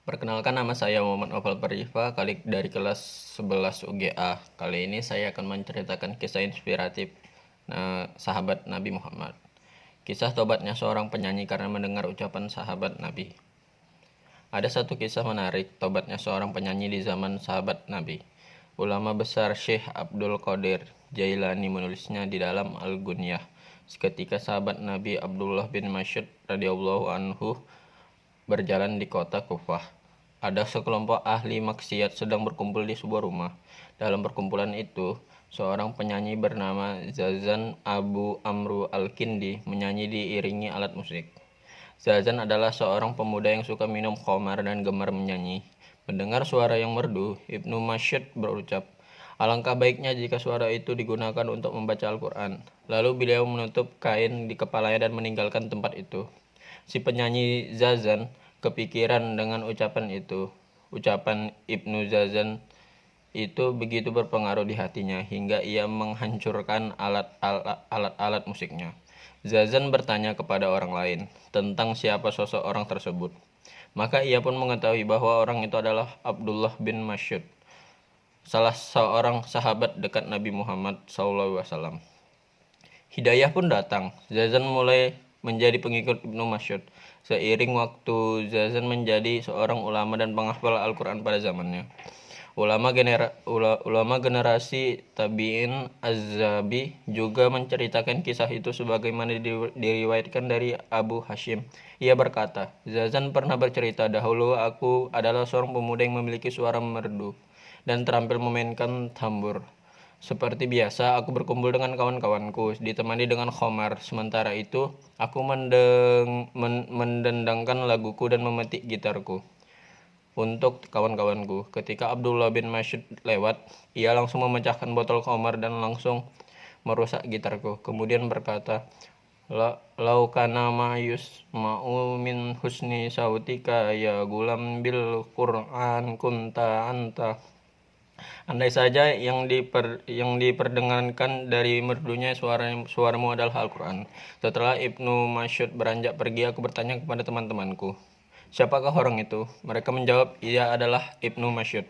Perkenalkan, nama saya Muhammad Novel Perifa, dari kelas 11 UGA. Kali ini saya akan menceritakan kisah inspiratif sahabat Nabi Muhammad. Kisah tobatnya seorang penyanyi karena mendengar ucapan sahabat Nabi. Ada satu kisah menarik tobatnya seorang penyanyi di zaman sahabat Nabi. Ulama besar Syekh Abdul Qadir Jailani menulisnya di dalam Al-Gunyah. Seketika sahabat Nabi Abdullah bin Mas'ud radhiyallahu anhu berjalan di kota Kufah. Ada sekelompok ahli maksiat sedang berkumpul di sebuah rumah. Dalam perkumpulan itu, seorang penyanyi bernama Zazan Abu Amru Al-Kindi menyanyi diiringi alat musik. Zazan adalah seorang pemuda yang suka minum khamar dan gemar menyanyi. Mendengar suara yang merdu, Ibnu Mas'ud berucap, "Alangkah baiknya jika suara itu digunakan untuk membaca Al-Quran." Lalu beliau menutup kain di kepalanya dan meninggalkan tempat itu. Si penyanyi Zazan kepikiran dengan ucapan itu. Ucapan Ibnu Zazan itu begitu berpengaruh di hatinya hingga ia menghancurkan alat-alat musiknya. Zazan bertanya kepada orang lain tentang siapa sosok orang tersebut. Maka ia pun mengetahui bahwa orang itu adalah Abdullah bin Mas'ud, salah seorang sahabat dekat Nabi Muhammad SAW. Hidayah pun datang. Zazan mulai menjadi pengikut Ibnu Mas'ud. Seiring waktu, Zazan menjadi seorang ulama dan penghafal Al-Quran pada zamannya. Ulama generasi Tabi'in Az-Zabi juga menceritakan kisah itu sebagaimana diriwayatkan dari Abu Hashim. Ia berkata, "Zazan pernah bercerita, dahulu aku adalah seorang pemuda yang memiliki suara merdu dan terampil memainkan tambur. Seperti biasa, aku berkumpul dengan kawan-kawanku, ditemani dengan khamar. Sementara itu, aku mendendangkan laguku dan memetik gitarku untuk kawan-kawanku. Ketika Abdullah bin Mas'ud lewat, ia langsung memecahkan botol khamar dan langsung merusak gitarku. Kemudian berkata, "Lau kana ma yusma'u min husni sautika ya gulam bil Qur'an kunta anta." Andai saja yang diperdengarkan dari merdunya suaramu adalah Al-Quran. Setelah Ibnu Mas'ud beranjak pergi, aku bertanya kepada teman-temanku, "Siapakah orang itu?" Mereka menjawab, "Ia adalah Ibnu Mas'ud."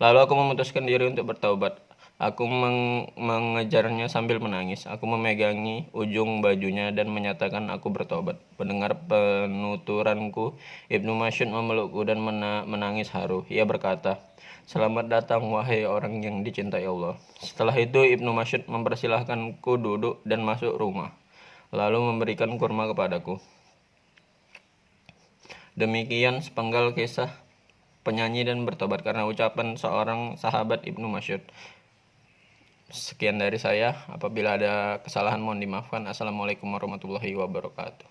Lalu aku memutuskan diri untuk bertaubat. Aku mengejarnya sambil menangis. Aku memegangi ujung bajunya dan menyatakan aku bertobat. Mendengar penuturanku, Ibnu Mas'ud memelukku dan menangis haru. Ia berkata, "Selamat datang wahai orang yang dicintai Allah." Setelah itu Ibnu Mas'ud mempersilahkanku duduk dan masuk rumah, lalu memberikan kurma kepadaku. Demikian sepenggal kisah penyanyi dan bertobat karena ucapan seorang sahabat Ibnu Mas'ud. Sekian dari saya. Apabila ada kesalahan mohon dimaafkan. Assalamualaikum warahmatullahi wabarakatuh.